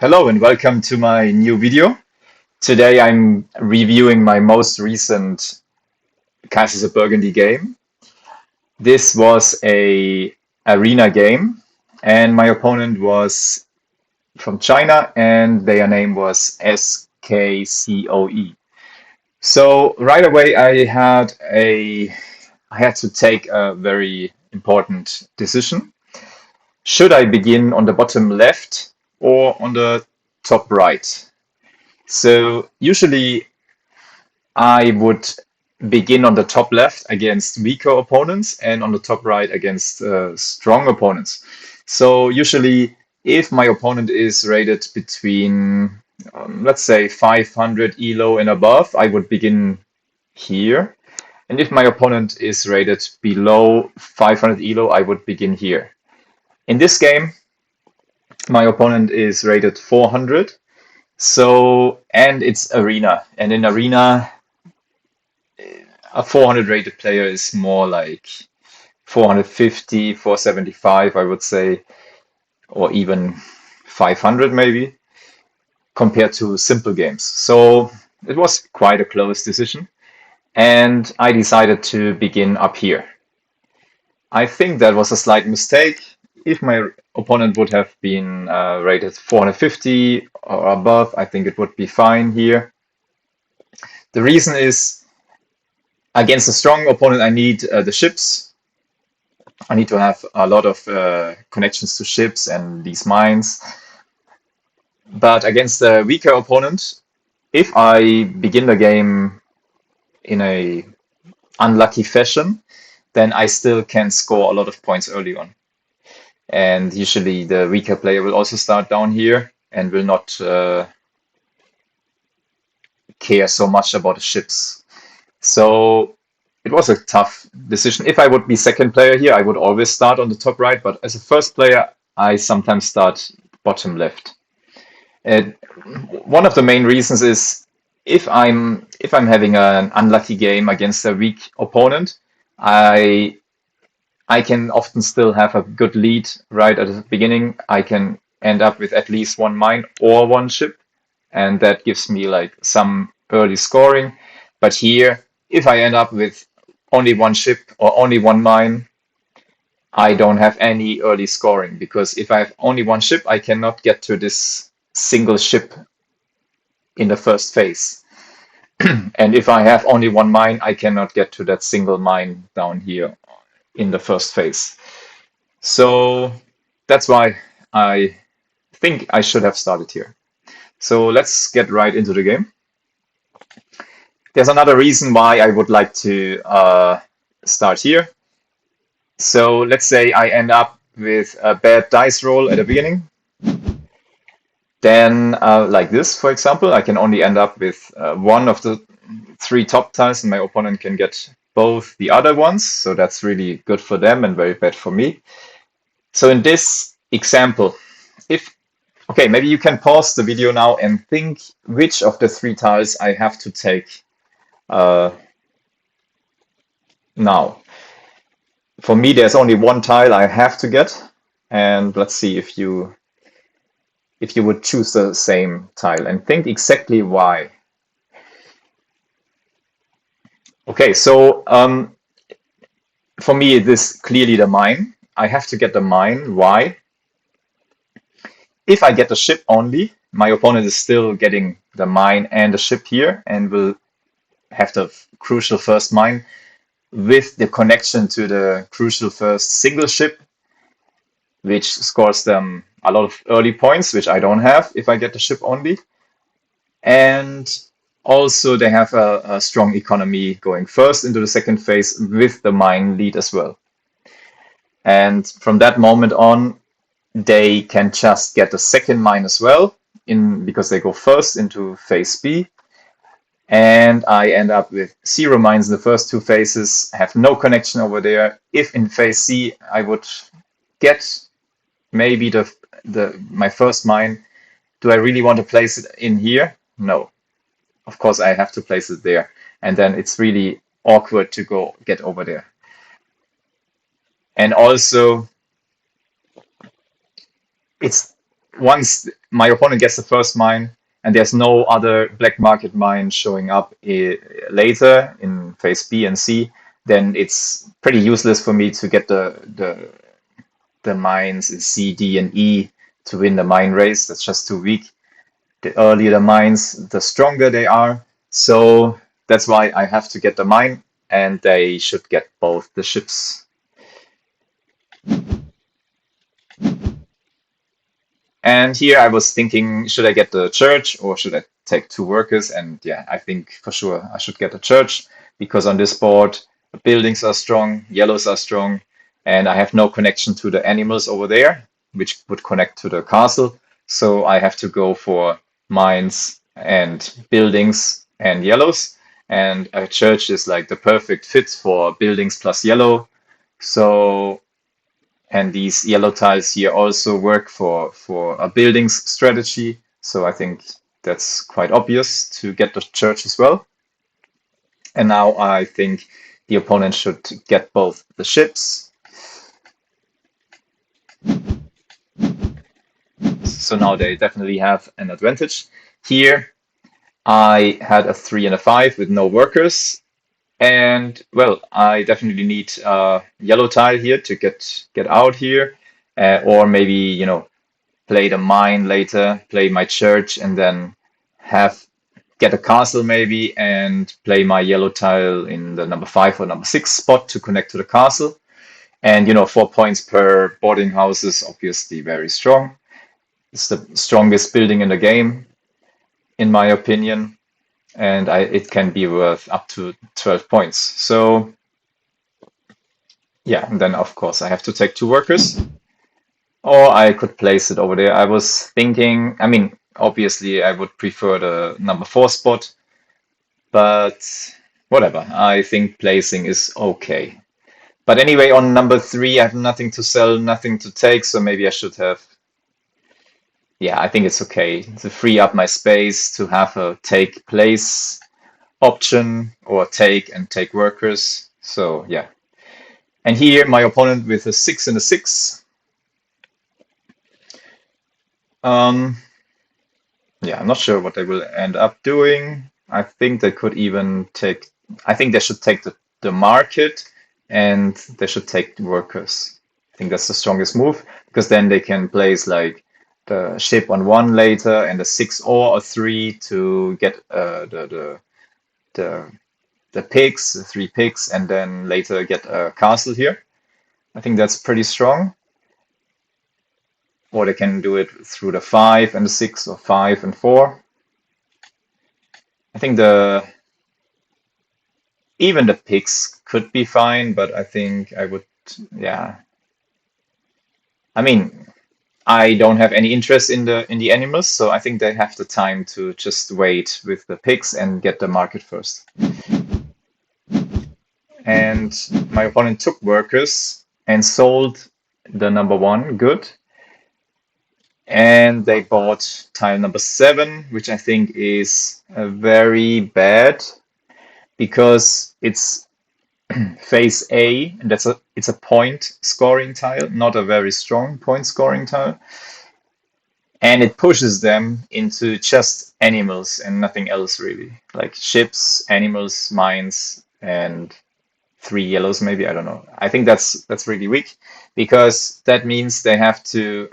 Hello and welcome to my new video. Today I'm reviewing my most recent Castles of Burgundy game. This was a arena game and my opponent was from China and their name was SKCOE. So right away I had to take a very important decision. Should I begin on the bottom left or on the top right? So usually I would begin on the top left against weaker opponents and on the top right against strong opponents. So usually if my opponent is rated between, let's say 500 elo and above, I would begin here. And if my opponent is rated below 500 elo, I would begin here. In this game, my opponent is rated 400. So, and it's arena. And in arena, a 400 rated player is more like 450, 475, I would say, or even 500 maybe, compared to simple games. So it was quite a close decision. And I decided to begin up here. I think that was a slight mistake. If my opponent would have been rated 450 or above, I think it would be fine here. The reason is against a strong opponent, I need the ships. I need to have a lot of connections to ships and these mines. But against a weaker opponent, if I begin the game in a unlucky fashion, then I still can score a lot of points early on. And usually the weaker player will also start down here and will not care so much about the ships. So it was a tough decision. If I would be second player here, I would always start on the top right, but as a first player, I sometimes start bottom left. And one of the main reasons is if I'm having an unlucky game against a weak opponent, I I can often still have a good lead right at the beginning. I can end up with at least one mine or one ship, and that gives me like some early scoring. But here, if I end up with only one ship or only one mine, I don't have any early scoring because if I have only one ship, I cannot get to this single ship in the first phase. And if I have only one mine, I cannot get to that single mine down here in the first phase. So that's why I think I should have started here. So let's get right into the game. There's another reason why I would like to start here. So let's say I end up with a bad dice roll at the beginning. Then, like this, for example, I can only end up with one of the three top tiles, and my opponent can get both the other ones. So that's really good for them and very bad for me. So in this example, okay, maybe you can pause the video now and think which of the three tiles I have to take now. For me, there's only one tile I have to get, and let's see if you would choose the same tile and think exactly why. Okay, so for me, it is clearly the mine. I have to get the mine. Why? If I get the ship only, my opponent is still getting the mine and the ship here and will have the crucial first mine with the connection to the crucial first single ship, which scores them a lot of early points, which I don't have if I get the ship only. And also they have a strong economy going first into the second phase with the mine lead as well. And from that moment on, they can just get the second mine as well because they go first into phase B. And I end up with 0 mines in the first two phases, have no connection over there. If in phase C I would get maybe my first mine, do I really want to place it in here? No. Of course I have to place it there. And then it's really awkward to get over there. And also it's once my opponent gets the first mine and there's no other black market mine showing up later in phase B and C, then it's pretty useless for me to get the mines in C, D, and E to win the mine race. That's just too weak. The earlier the mines, the stronger they are. So that's why I have to get the mine, and they should get both the ships. And here I was thinking, should I get the church or should I take two workers? And yeah, I think for sure I should get a church because on this board, the buildings are strong, yellows are strong, and I have no connection to the animals over there, which would connect to the castle. So I have to go for mines and buildings and yellows. And a church is like the perfect fit for buildings plus yellow. So and these yellow tiles here also work for a buildings strategy. So I think that's quite obvious to get the church as well. And now I think the opponent should get both the ships. So now they definitely have an advantage. Here I had a 3 and a 5 with no workers. And well, I definitely need a yellow tile here to get out here. Or maybe, play the mine later, play my church, and then have get a castle maybe and play my yellow tile in the number 5 or number 6 spot to connect to the castle. And 4 points per boarding house is obviously very strong. It's the strongest building in the game, in my opinion, and it can be worth up to 12 points. So yeah, and then of course I have to take two workers. Or I could place it over there. I was thinking, I mean, obviously I would prefer the number 4 spot, but whatever. I think placing is okay. But anyway, on number 3, I have nothing to sell, nothing to take, so maybe I should have. Yeah, I think it's okay to free up my space to have a take place option or take and take workers. So yeah. And here my opponent with a 6 and a 6. Um, Yeah, I'm not sure what they will end up doing. I think they could even take, I think they should take the market and they should take the workers. I think that's the strongest move because then they can place like the ship on 1 later and a 6 or a 3 to get the the pigs, the 3 pigs, and then later get a castle here. I think that's pretty strong. Or they can do it through the 5 and the 6 or 5 and 4. I think even the pigs could be fine, but I think I would, yeah. I mean, I don't have any interest in the animals, so I think they have the time to just wait with the pigs and get the market first. And my opponent took workers and sold the number 1 good. And they bought tile number 7, which I think is very bad because it's phase A, and it's a point scoring tile, not a very strong point scoring tile. And it pushes them into just animals and nothing else really. Like ships, animals, mines, and 3 yellows maybe. I don't know. I think that's really weak because that means they have to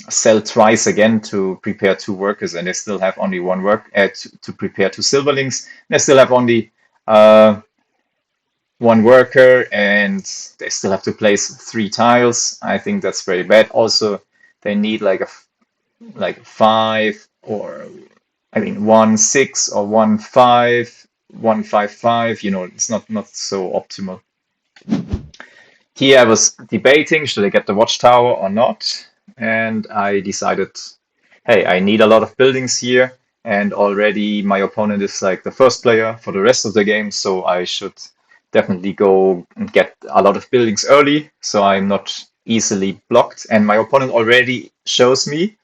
sell twice again to prepare 2 workers, and they still have only 1 work to prepare 2 silverlings. They still have only 1 worker, and they still have to place 3 tiles. I think that's very bad. Also, they need like 5 or I mean 1 6 or 1 5, 1 5 5. It's not so optimal. Here I was debating should I get the watchtower or not, and I decided, hey, I need a lot of buildings here, and already my opponent is like the first player for the rest of the game, so I should definitely go and get a lot of buildings early, so I'm not easily blocked. And my opponent already shows me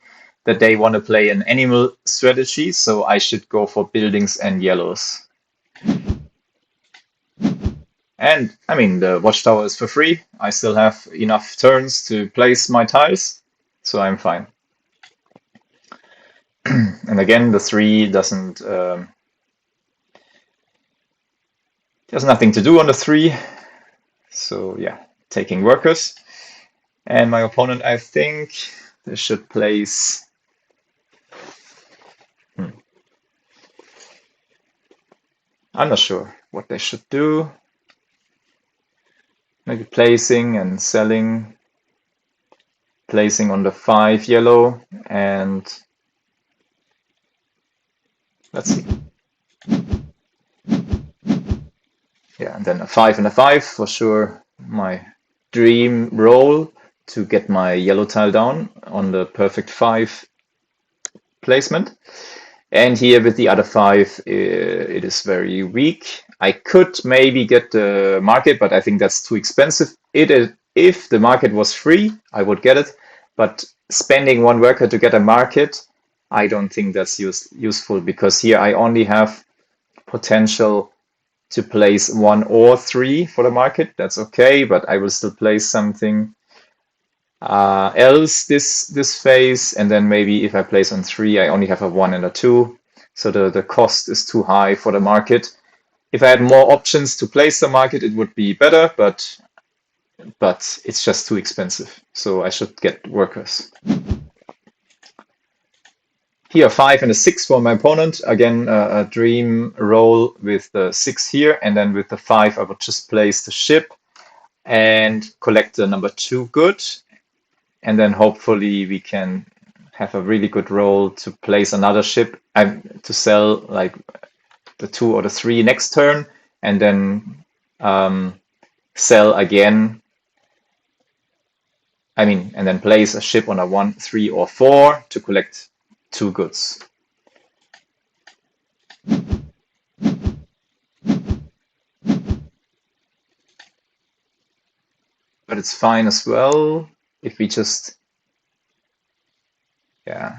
that they want to play an animal strategy, so I should go for buildings and yellows. And I mean, the watchtower is for free. I still have enough turns to place my tiles, so I'm fine. And again, the 3 doesn't, there's nothing to do on the 3. So yeah, taking workers. And my opponent, I think they should place, hmm, I'm not sure what they should do. Maybe placing and selling, placing on the 5 yellow, and let's see. Yeah, and then a 5 and a 5 for sure. My dream roll to get my yellow tile down on the perfect 5 placement. And here with the other 5, it is very weak. I could maybe get the market, but I think that's too expensive. If the market was free, I would get it. But spending 1 worker to get a market, I don't think that's useful, because here I only have potential to place 1 or 3 for the market. That's okay, but I will still place something else this phase, and then maybe if I place on 3, I only have a 1 and a 2, so the cost is too high for the market. If I had more options to place the market, it would be better, but it's just too expensive, so I should get workers. Here, 5 and a 6 for my opponent. Again, a dream roll with the 6 here, and then with the 5, I would just place the ship and collect the number 2 good. And then hopefully we can have a really good roll to place another ship and to sell like the 2 or the 3 next turn, and then sell again. And then place a ship on a 1, 3, or 4 to collect 2 goods. But it's fine as well if we just, yeah,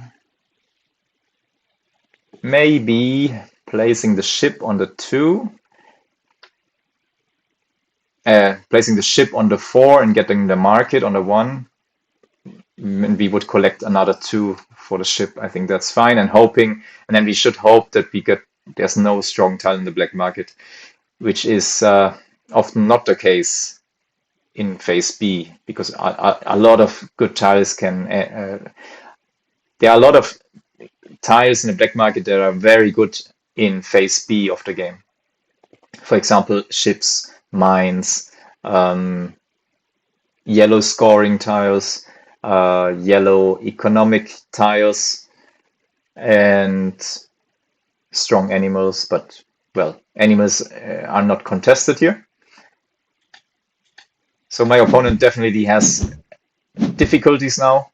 maybe placing the ship on the 2, placing the ship on the 4 and getting the market on the 1, and we would collect another 2 for the ship. I think that's fine, and then we should hope that there's no strong tile in the black market, which is often not the case in phase B, because a lot of good tiles there are a lot of tiles in the black market that are very good in phase B of the game. For example, ships, mines, yellow scoring tiles, yellow economic tiles, and strong animals. But, well, animals are not contested here. So my opponent definitely has difficulties now.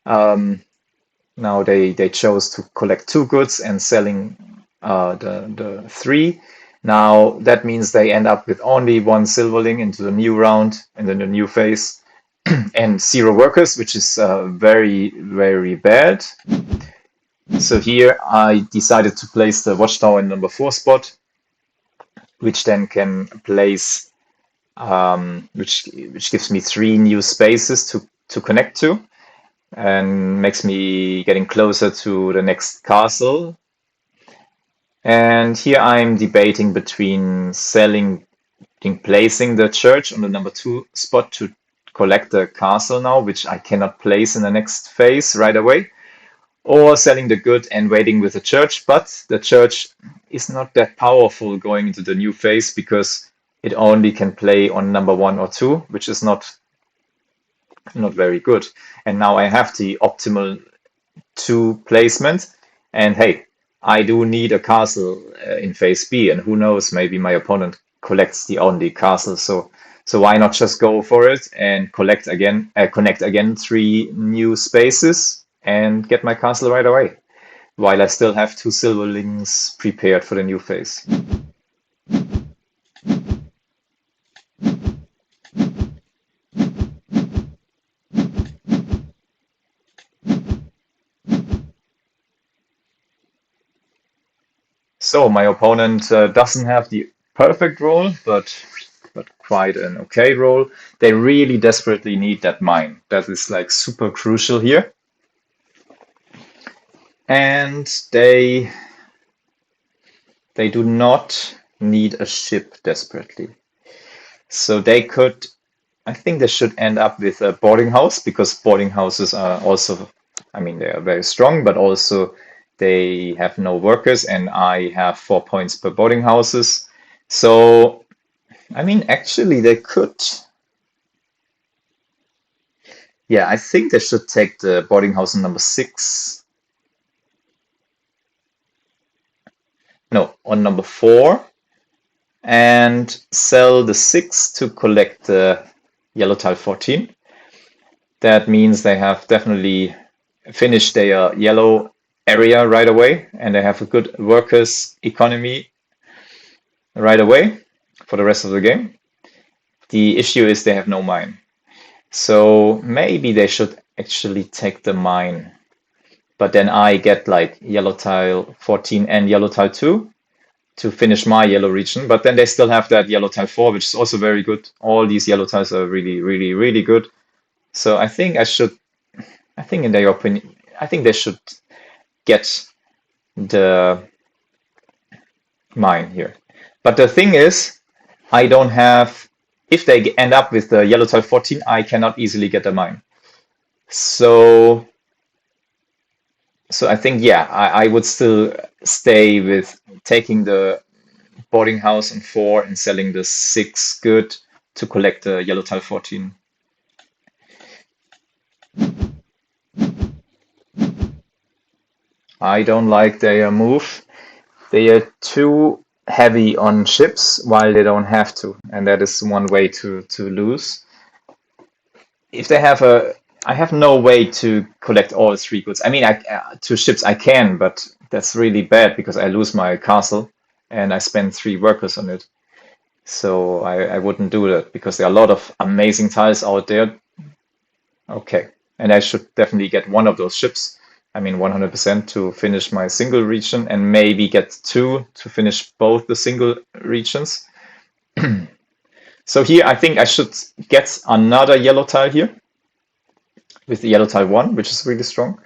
Now they chose to collect 2 goods and selling the 3. Now that means they end up with only 1 silverling into the new round and then the new phase, and 0 workers, which is very, very bad. So here I decided to place the watchtower in number 4 spot, which then can place, which gives me 3 new spaces to connect to, and makes me getting closer to the next castle. And here I'm debating between placing the church on the number 2 spot to collect the castle now, which I cannot place in the next phase right away, or selling the good and waiting with the church. But the church is not that powerful going into the new phase, because it only can play on number 1 or 2, which is not very good. And now I have the optimal 2 placement, and hey, I do need a castle in phase B, and who knows, maybe my opponent collects the only castle, so why not just go for it and connect again 3 new spaces and get my castle right away, while I still have 2 silverlings prepared for the new phase. So my opponent doesn't have the perfect roll, but quite an okay roll. They really desperately need that mine. That is like super crucial here. and they do not need a ship desperately. So they could, I think they should end up with a boarding house because boarding houses are also, I mean, they are very strong, but also they have no workers, and I have 4 points per boarding houses. So, I mean, actually, they could, yeah, I think they should take the boarding house on number 6. No, on number 4, and sell the 6 to collect the yellow tile 14. That means they have definitely finished their yellow area right away, and they have a good workers economy right away for the rest of the game. The issue is they have no mine. So maybe they should actually take the mine. But then I get like yellow tile 14 and yellow tile 2 to finish my yellow region. But then they still have that yellow tile 4, which is also very good. All these yellow tiles are really, really, really good. So I think in their opinion, I think they should get the mine here. But the thing is, I don't have, if they end up with the yellow tile 14, I cannot easily get the mine. So I think, yeah, I would still stay with taking the boarding house on 4 and selling the 6 good to collect the yellow tile 14. I don't like their move. They are too heavy on ships while they don't have to, and that is one way to lose. If they have I have no way to collect all 3 goods. I mean, 2 ships I can, but that's really bad because I lose my castle and I spend 3 workers on it. So I wouldn't do that because there are a lot of amazing tiles out there. Okay, and I should definitely get one of those ships. I mean, 100% to finish my single region and maybe get 2 to finish both the single regions. So here I think I should get another yellow tile here with the yellow tile 1, which is really strong,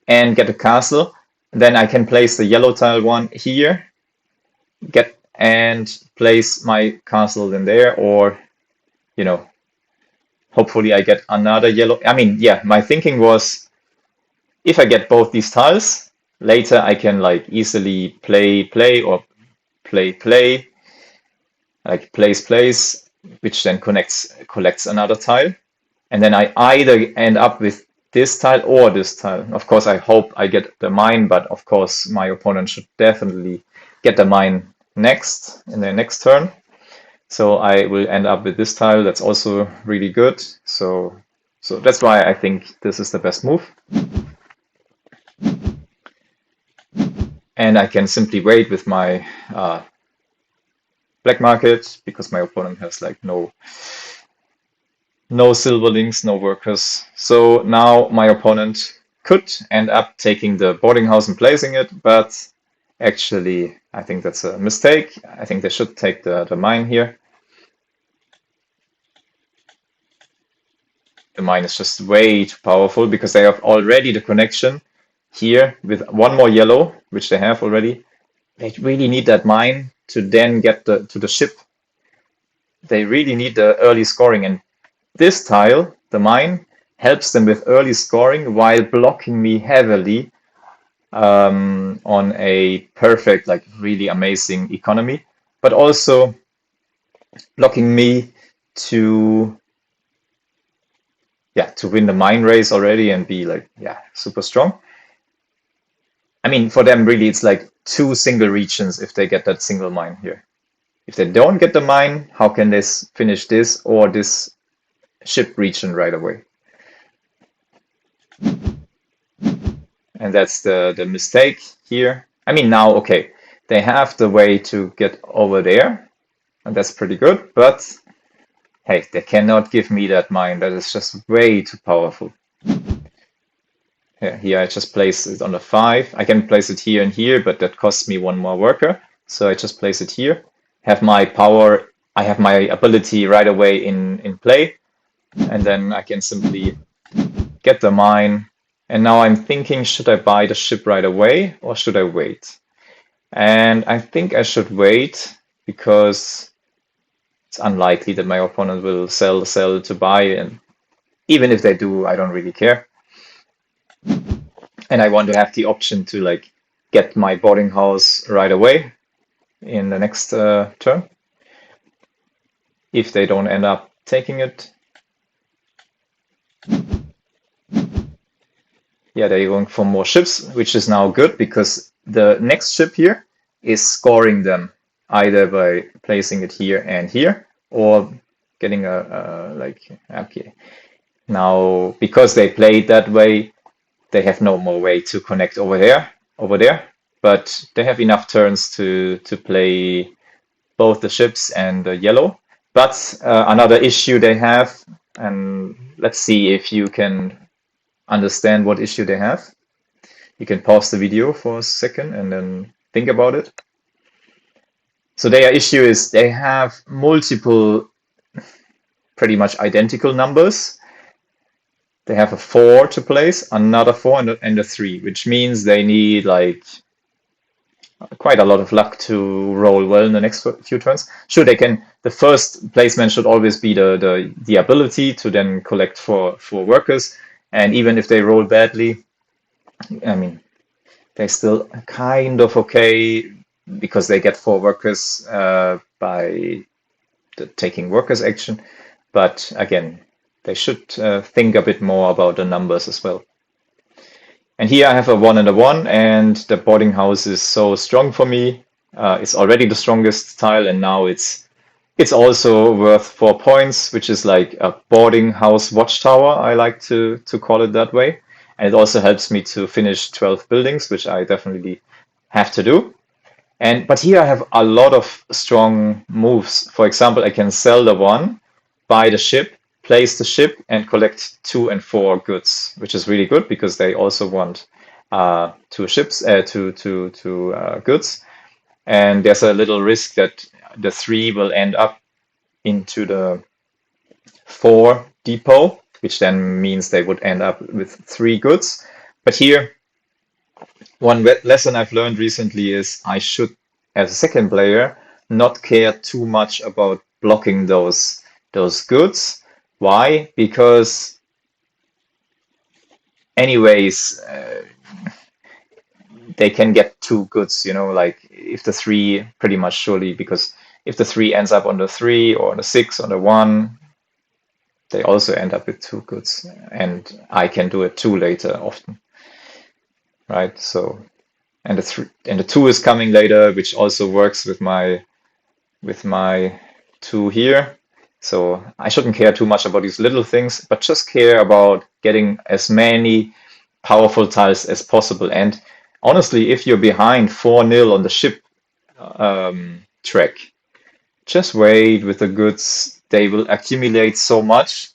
and get a castle. Then I can place the yellow tile 1 here, and place my castle in there, or, you know, hopefully I get another yellow. I mean, yeah, my thinking was if I get both these tiles, later I can like easily play, or play, like place, which then collects another tile. And then I either end up with this tile or this tile. Of course, I hope I get the mine, but of course my opponent should definitely get the mine next in their next turn. So I will end up with this tile. That's also really good. So that's why I think this is the best move. And I can simply wait with my black market because my opponent has like no silverlings, no workers. So now my opponent could end up taking the boarding house and placing it, but actually I think that's a mistake. I think they should take the mine here. The mine is just way too powerful because they have already the connection here with one more yellow, which they have already. They really need that mine to then get to the ship. They really need the early scoring, and this tile, the mine, helps them with early scoring while blocking me heavily on a perfect, like really amazing economy, but also blocking me to win the mine race already and be like, super strong. I mean, for them, really, it's like 2 single regions if they get that single mine here. If they don't get the mine, how can they finish this or this ship region right away? And that's the mistake here. I mean, now, okay, they have the way to get over there, and that's pretty good, but hey, they cannot give me that mine. That is just way too powerful. Yeah, here I just place it on the 5. I can place it here and here, but that costs me 1 more worker. So I just place it here. Have my power, I have my ability right away in play. And then I can simply get the mine, And now I'm thinking, should I buy the ship right away or should I wait? And I think I should wait because it's unlikely that my opponent will sell to buy. And even if they do, I don't really care. And I want to have the option to like get my boarding house right away in the next turn if they don't end up taking it. Yeah, they're going for more ships, which is now good because the next ship here is scoring them either by placing it here and here or getting a like, okay. Now, because they played that way, they have no more way to connect over there, but they have enough turns to play both the ships and the yellow. But another issue they have, and let's see if you can understand what issue they have. You can pause the video for a second and then think about it. So their issue is they have multiple pretty much identical numbers. They have a 4 to place, another 4 and a 3, which means they need like quite a lot of luck to roll well in the next few turns. Sure, they can. The first placement should always be the ability to then collect for workers, and even if they roll badly, I mean, they're still kind of okay because they get 4 workers by taking workers action. But again, they should think a bit more about the numbers as well. And here I have a 1 and a 1, and the boarding house is so strong for me. It's already the strongest tile, and now it's also worth 4 points, which is like a boarding house watchtower. I like to call it that way. And it also helps me to finish 12 buildings, which I definitely have to do. But here I have a lot of strong moves. For example, I can sell the 1, buy the ship, place the ship, and collect 2 and 4 goods, which is really good because they also want 2 ships, two goods. And there's a little risk that the 3 will end up into the 4 depot, which then means they would end up with 3 goods. But here, one lesson I've learned recently is I should, as a second player, not care too much about blocking those goods. Why? Because anyways, they can get 2 goods, like if the 3 pretty much surely, because if the 3 ends up on the 3 or on the 6 on the 1, they also end up with 2 goods, and I can do it 2 later often, right? So, and the 2 is coming later, which also works with my 2 here. So I shouldn't care too much about these little things, but just care about getting as many powerful tiles as possible. And honestly, if you're behind 4-0 on the ship track, just wait with the goods. They will accumulate so much.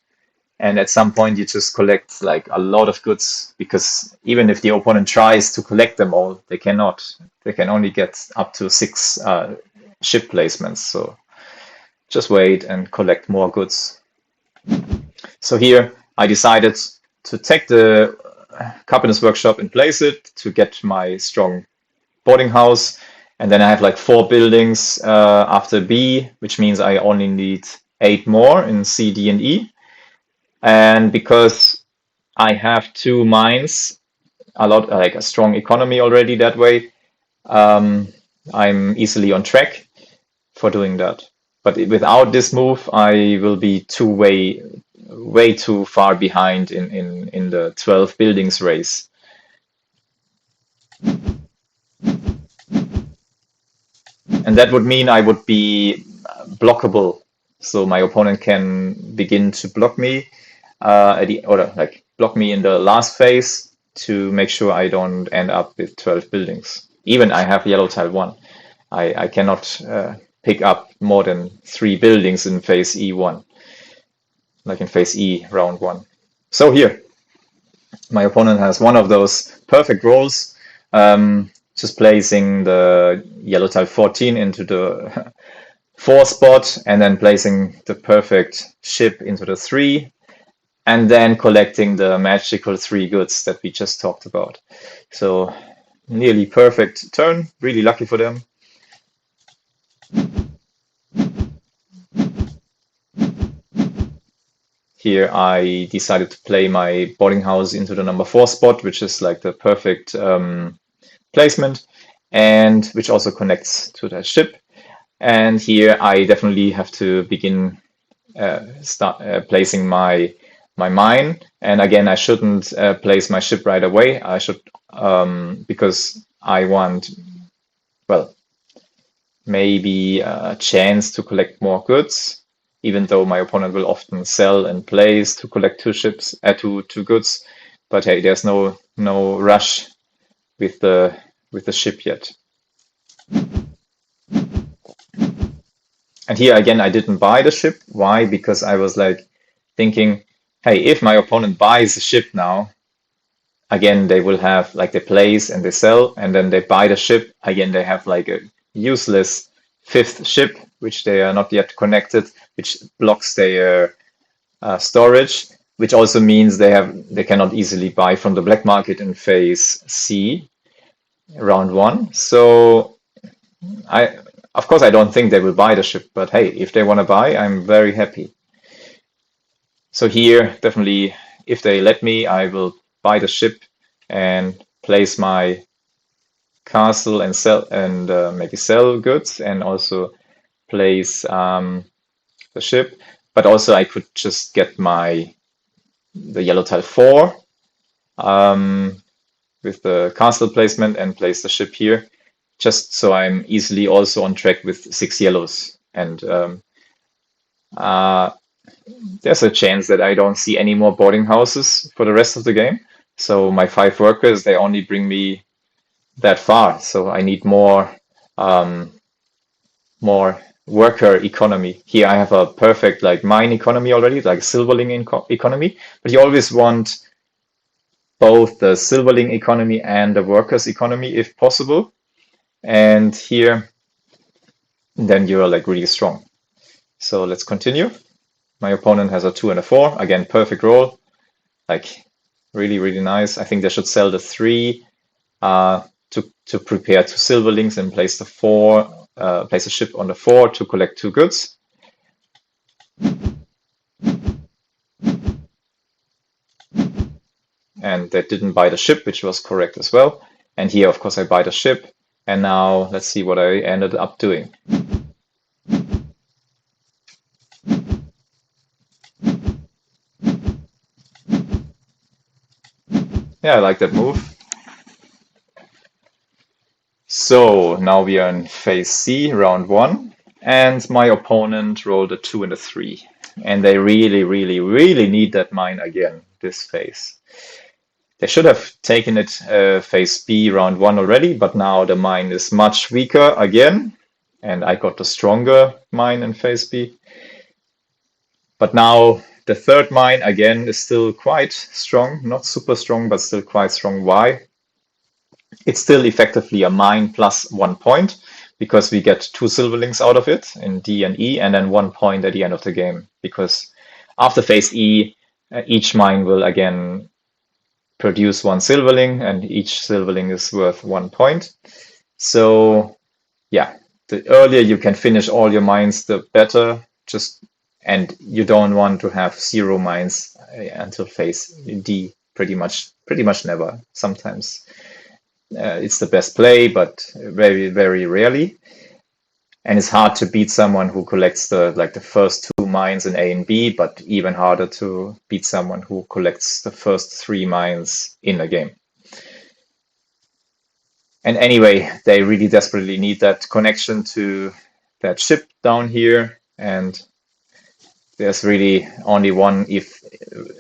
And at some point, you just collect like a lot of goods because even if the opponent tries to collect them all, they cannot. They can only get up to 6 ship placements. So just wait and collect more goods. So here I decided to take the Carpenter's Workshop and place it to get my strong boarding house. And then I have like 4 buildings after B, which means I only need 8 more in C, D, and E. And because I have 2 mines, a lot like a strong economy already that way, I'm easily on track for doing that. But without this move, I will be way too far behind in the 12 buildings race. And that would mean I would be blockable. So my opponent can begin to block me block me in the last phase to make sure I don't end up with 12 buildings. Even I have yellow tile 1. I cannot pick up more than 3 buildings in phase E1, like in phase E round 1. So here, my opponent has one of those perfect rolls, just placing the yellow tile 14 into the 4 spot and then placing the perfect ship into the 3. and then collecting the magical 3 goods that we just talked about. So nearly perfect turn, really lucky for them. Here I decided to play my boarding house into the number 4 spot, which is like the perfect placement, and which also connects to that ship. And here I definitely have to begin start placing my mine. And again, I shouldn't place my ship right away. I should because I want, well, maybe a chance to collect more goods, even though my opponent will often sell and place to collect 2 ships, two goods. But hey, there's no rush with the ship yet. And here again, I didn't buy the ship. Why? Because I was like thinking, hey, if my opponent buys the ship now, again, they will have like they place and they sell, and then they buy the ship. Again, they have like a useless 5th ship, which they are not yet connected, which blocks their storage, which also means they cannot easily buy from the black market in phase C, round 1. So I, of course, I don't think they will buy the ship, but hey, if they want to buy, I'm very happy. So here, definitely, if they let me, I will buy the ship and place my castle and sell and maybe sell goods and also place the ship. But also, I could just get the yellow tile 4 with the castle placement and place the ship here, just so I'm easily also on track with 6 yellows. And there's a chance that I don't see any more boarding houses for the rest of the game. So my 5 workers, they only bring me that far. So I need more worker economy. Here I have a perfect like mine economy already, like silverling economy. But you always want both the silverling economy and the workers economy if possible. And here, then you're like really strong. So let's continue. My opponent has a 2 and a 4. Again, perfect roll. Like really, really nice. I think they should sell the 3 to prepare 2 silverlings and place the 4, place a ship on the 4 to collect 2 goods. And they didn't buy the ship, which was correct as well. And here, of course, I buy the ship. And now let's see what I ended up doing. Yeah, I like that move. So now we are in phase C, round 1, and my opponent rolled a 2 and a 3. And they really, really, really need that mine again, this phase. They should have taken it phase B, round 1 already, but now the mine is much weaker again, and I got the stronger mine in phase B. But now the 3rd mine again is still quite strong, not super strong, but still quite strong. Why? It's still effectively a mine plus 1 point because we get 2 silverlings out of it in D and E, and then 1 point at the end of the game. Because after phase E, each mine will again produce 1 silverling, and each silverling is worth 1 point. So yeah, the earlier you can finish all your mines, the better. And you don't want to have 0 mines until phase D. Pretty much never. Sometimes it's the best play, but very, very rarely. And it's hard to beat someone who collects the first 2 mines in A and B, but even harder to beat someone who collects the first 3 mines in a game. And anyway, they really desperately need that connection to that ship down here, and there's really only one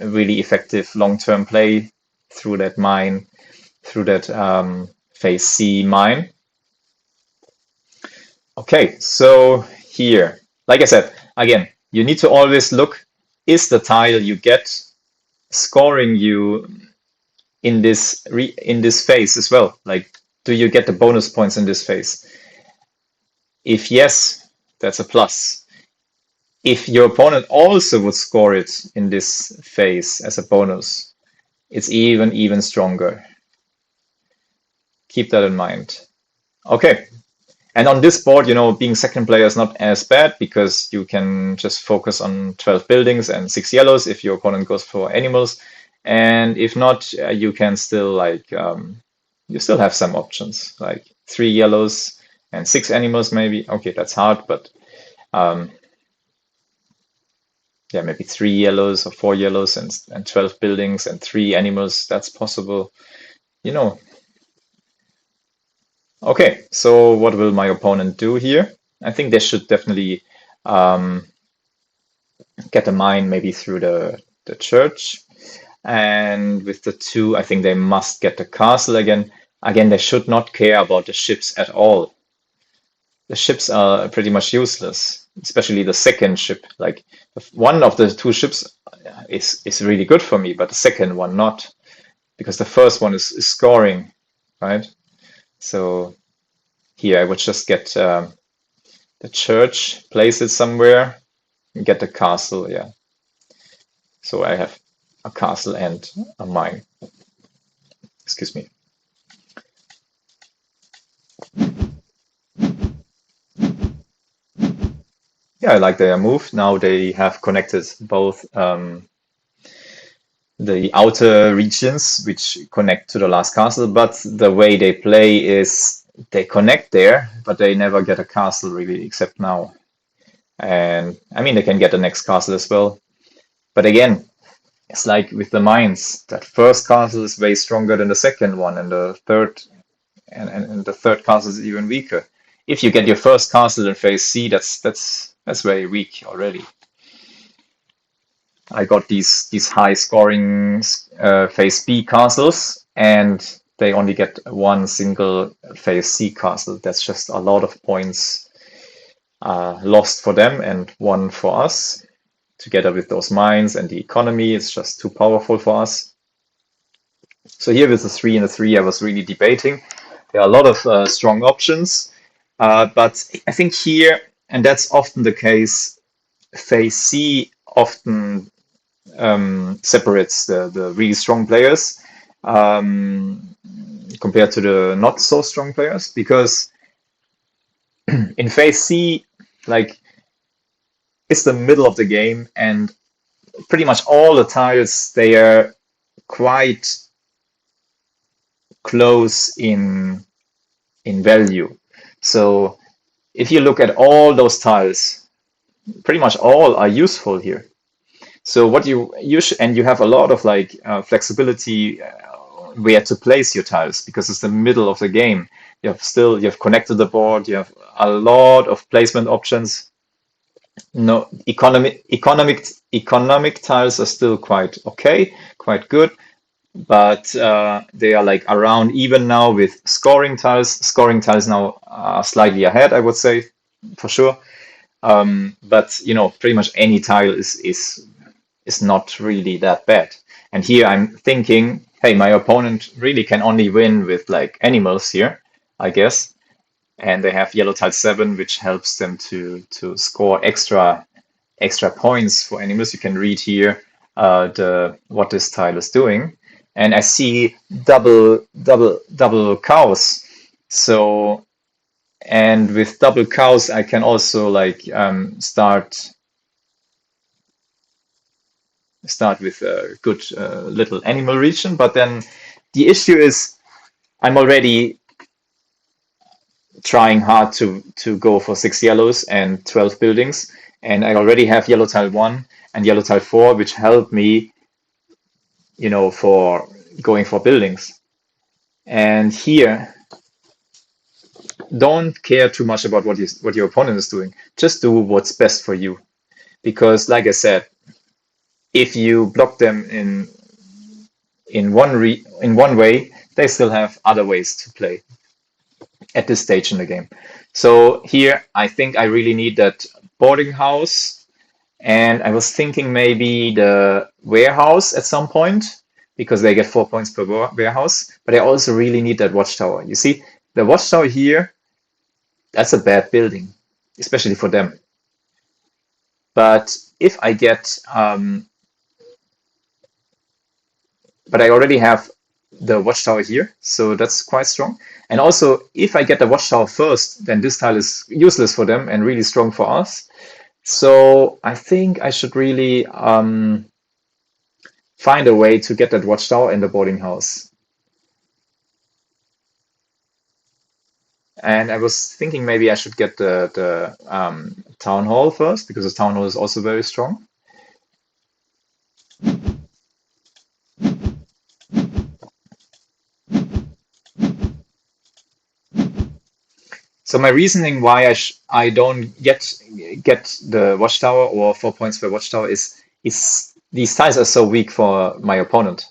really effective long-term play through that mine, through that phase C mine. Okay, so here, like I said, again, you need to always look, is the tile you get scoring you in this phase as well? Like, do you get the bonus points in this phase? If yes, that's a plus. If your opponent also would score it in this phase as a bonus, it's even stronger. Keep that in mind. Okay. And on this board, being second player is not as bad because you can just focus on 12 buildings and 6 yellows if your opponent goes for animals. And if not, you can still you still have some options, like 3 yellows and 6 animals maybe. Okay, that's hard, but yeah, maybe 3 yellows or 4 yellows and 12 buildings and 3 animals, that's possible. Okay, so what will my opponent do here? I think they should definitely get a mine maybe through the church. And with the 2, I think they must get the castle again. Again, they should not care about the ships at all. The ships are pretty much useless, especially the second ship. Like one of the 2 ships is really good for me, but the second one not, because the first one is scoring, right? So here I would just get the church, place it somewhere, and get the castle, yeah. So I have a castle and a mine. Excuse me. Yeah, I like their move. Now they have connected both the outer regions, which connect to the last castle, but the way they play is they connect there, but they never get a castle really, except now. And I mean, they can get the next castle as well. But again, it's like with the mines, that first castle is way stronger than the second one, and the third and the third castle is even weaker. If you get your first castle in phase C, that's very weak already. I got these high scoring phase B castles, and they only get one single phase C castle. That's just a lot of points lost for them and one for us. Together with those mines and the economy, it's just too powerful for us. So here with the 3 and the 3, I was really debating. There are a lot of strong options, but I think here, and that's often the case, phase C often separates the really strong players compared to the not so strong players, because in phase C, like, it's the middle of the game, and pretty much all the tiles, they are quite close in value. So if you look at all those tiles, pretty much all are useful here. So what you should, and you have a lot of flexibility where to place your tiles, because it's the middle of the game. You have connected the board. You have a lot of placement options. No, economic tiles are still quite okay, quite good, but they are like around even now with scoring tiles. Scoring tiles now are slightly ahead, I would say, for sure. But pretty much any tile is not really that bad. And here I'm thinking, hey, my opponent really can only win with like animals here, I guess. And they have yellow tile 7, which helps them to score extra points for animals. You can read here what this tile is doing. And I see double cows. So, and with double cows, I can also start with a good little animal region. But then the issue is I'm already trying hard to go for 6 yellows and 12 buildings, and I already have yellow tile 1 and yellow tile 4, which help me, for going for buildings. And here, don't care too much about what your opponent is doing. Just do what's best for you, because, like I said, if you block them in one way, they still have other ways to play at this stage in the game. So here, I think I really need that boarding house, and I was thinking maybe the warehouse at some point, because they get 4 points per warehouse, but I also really need that watchtower. You see, the watchtower here, that's a bad building, especially for them. But if I get, but I already have the watchtower here, so that's quite strong. And also, if I get the watchtower first, then this tile is useless for them and really strong for us. So I think I should really find a way to get that watchtower in the boarding house. And I was thinking maybe I should get the town hall first because the town hall is also very strong. So my reasoning why I don't get the watchtower or 4 points per watchtower is these tiles are so weak for my opponent,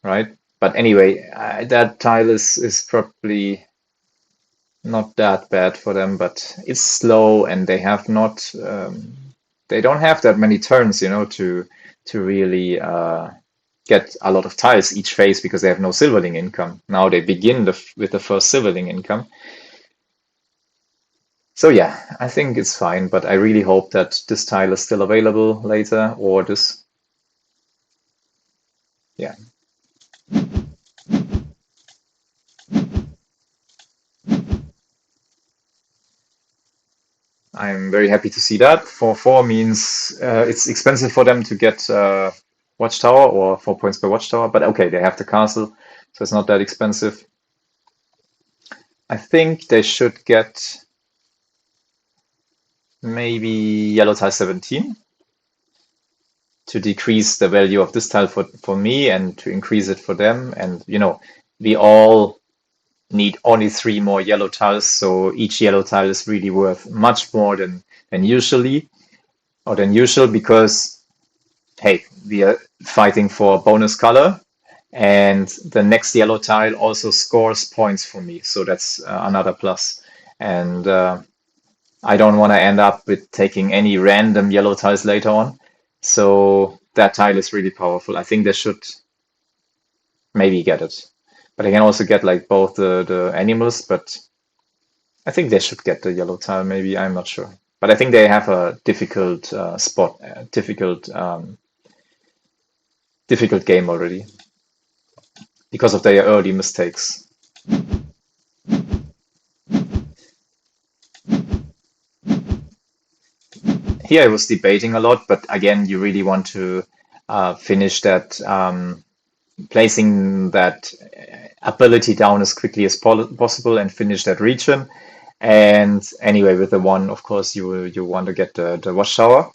right? But anyway, that tile is probably not that bad for them, but it's slow and they have not they don't have that many turns, to really get a lot of tiles each phase because they have no silverling income. Now they begin with the first silverling income. So yeah, I think it's fine, but I really hope that this tile is still available later or this. Yeah, I'm very happy to see that. 4-4 means it's expensive for them to get watchtower or 4 points per watchtower, but okay, they have the castle, so it's not that expensive. I think they should get maybe yellow tile 17 to decrease the value of this tile for me and to increase it for them. And we all need only 3 more yellow tiles, so each yellow tile is really worth much more than usually or than usual because hey, we are fighting for bonus color, and the next yellow tile also scores points for me, so that's another plus. And I don't want to end up with taking any random yellow tiles later on. So that tile is really powerful. I think they should maybe get it. But I can also get like both the animals, but I think they should get the yellow tile, maybe. I'm not sure. But I think they have a difficult spot, difficult game already because of their early mistakes. Here I was debating a lot, but again, you really want to finish that, placing that ability down as quickly as possible and finish that region. And anyway, with the one, of course, you want to get the watchtower.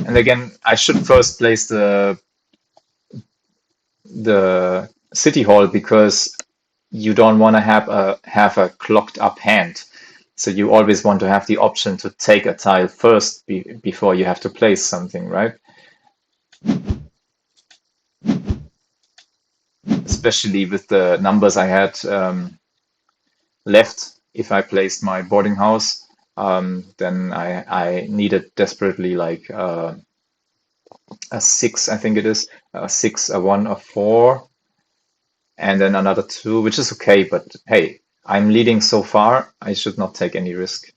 And again, I should first place the city hall because you don't want to have a clogged up hand. So you always want to have the option to take a tile first before you have to place something, right? Especially with the numbers I had left. If I placed my boarding house, then I needed desperately like a 6, I think it is, a 6, a 1, a 4, and then another 2, which is okay. But hey, I'm leading so far. I should not take any risk.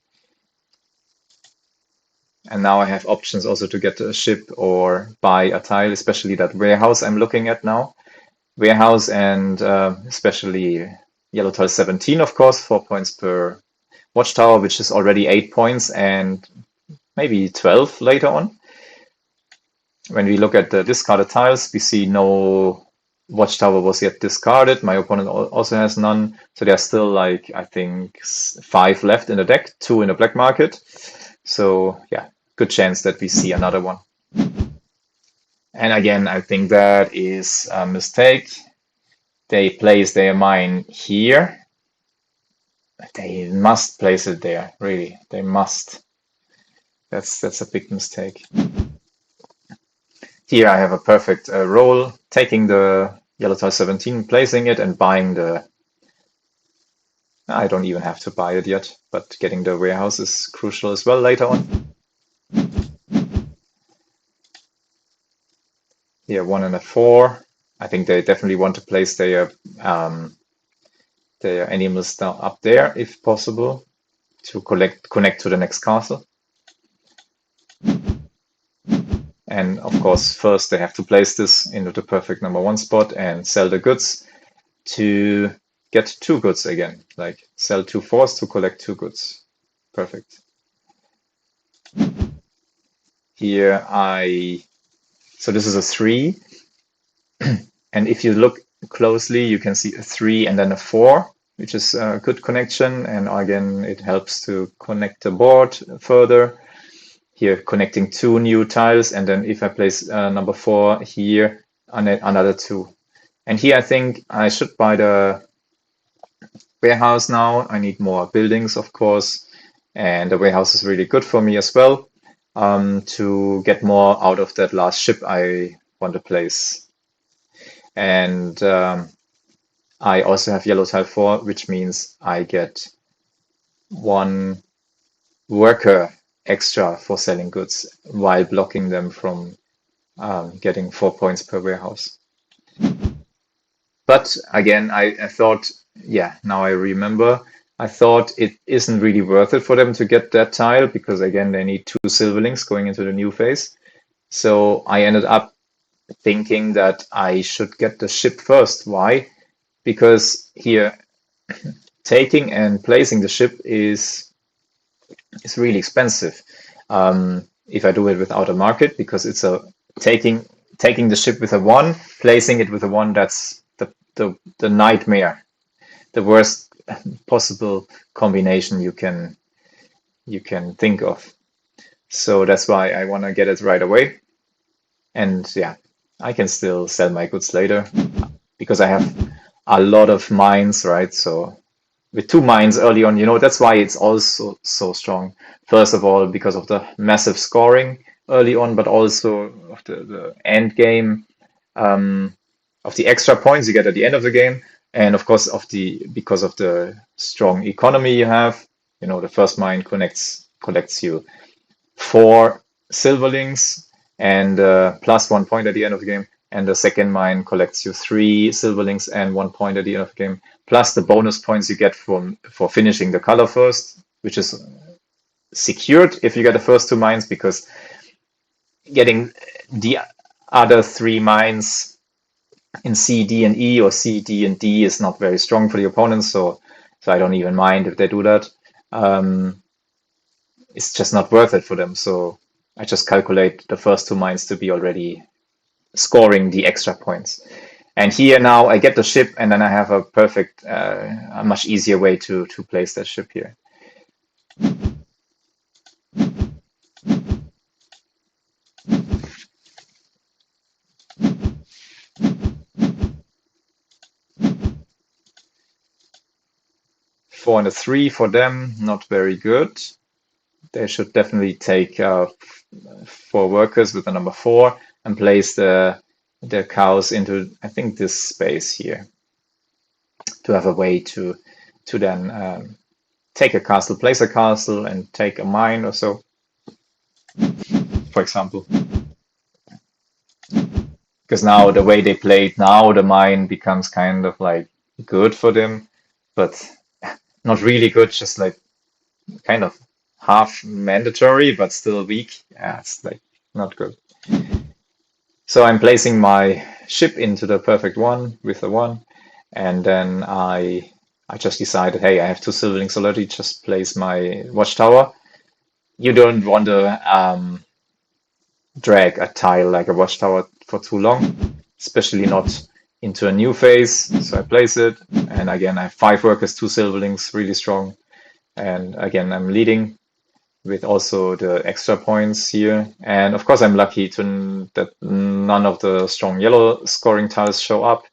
And now I have options also to get a ship or buy a tile, especially that warehouse I'm looking at now. Warehouse and especially yellow tile 17, of course, 4 points per watchtower, which is already 8 points and maybe 12 later on. When we look at the discarded tiles, we see no watchtower was yet discarded. My opponent also has none. So there's still like, I think, 5 left in the deck, 2 in the black market. So yeah, good chance that we see another one. And again, I think that is a mistake. They place their mine here. They must place it there, really. They must. That's a big mistake. Here I have a perfect roll, taking the yellow tile 17, placing it, and buying I don't even have to buy it yet, but getting the warehouse is crucial as well later on. Here, 1 and a 4. I think they definitely want to place their animals down up there if possible to connect to the next castle. And of course, first they have to place this into the perfect number 1 spot and sell the goods to get 2 goods again. Like sell 2 4s to collect 2 goods. Perfect. Here so this is a 3. And if you look closely, you can see a 3 and then a 4, which is a good connection. And again, it helps to connect the board further. Here, connecting 2 new tiles. And then if I place number 4 here, another 2. And here I think I should buy the warehouse now. I need more buildings, of course. And the warehouse is really good for me as well, to get more out of that last ship I want to place. And I also have yellow tile 4, which means I get 1 worker extra for selling goods while blocking them from getting 4 points per warehouse. But again, I thought, yeah, now I remember, I thought it isn't really worth it for them to get that tile because again, they need 2 silverlings going into the new phase. So I ended up thinking that I should get the ship first. Why? Because here, taking and placing the ship is really expensive. If I do it without a market, because it's a taking the ship with a 1, placing it with a 1, that's the nightmare, the worst possible combination you can think of. So that's why I want to get it right away. And yeah, I can still sell my goods later because I have a lot of mines, right? So with 2 mines early on, that's why it's also so strong. First of all, because of the massive scoring early on, but also of the end game, of the extra points you get at the end of the game, and of course because of the strong economy you have. The first mine collects you 4 silverlings and plus 1 point at the end of the game. And the second mine collects you 3 silverlings and 1 point at the end of the game, plus the bonus points you get for finishing the color first, which is secured if you get the first 2 mines, because getting the other 3 mines in C, D, and E, or C, D, and D is not very strong for the opponents, so I don't even mind if they do that. It's just not worth it for them, so I just calculate the first 2 mines to be already scoring the extra points. And here now I get the ship, and then I have a perfect, a much easier way to place that ship here. Four and a 3 for them, not very good. They should definitely take 4 workers with the number 4 and place the cows into, I think, this space here to have a way to then take a castle, place a castle, and take a mine or so, for example. Because now the way they play it now, the mine becomes kind of like good for them, but not really good, just like kind of half mandatory, but still weak. Yeah, it's like not good. So I'm placing my ship into the perfect 1 with the 1, and then I just decided, hey, I have 2 silverlings already, just place my watchtower. You don't want to drag a tile like a watchtower for too long, especially not into a new phase. So I place it, and again I have 5 workers, 2 silverlings, really strong. And again, I'm leading with also the extra points here. And of course, I'm lucky that none of the strong yellow scoring tiles show up.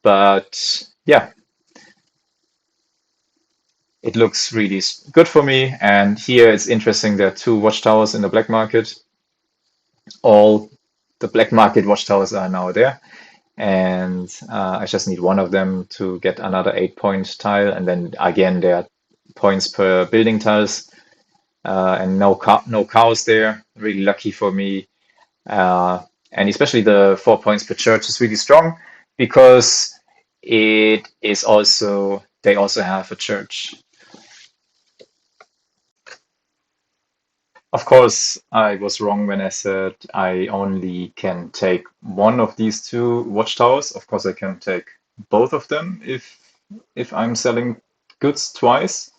But yeah, it looks really good for me. And here it's interesting, there are 2 watchtowers in the black market. All the black market watchtowers are now there. and I just need one of them to get another 8 point tile, and then again there are points per building tiles, and no cows there. Really lucky for me. Uh, and especially the 4 points per church is really strong because it is also they also have a church. Of course, I was wrong when I said I only can take one of these two watchtowers. Of course, I can take both of them if I'm selling goods twice,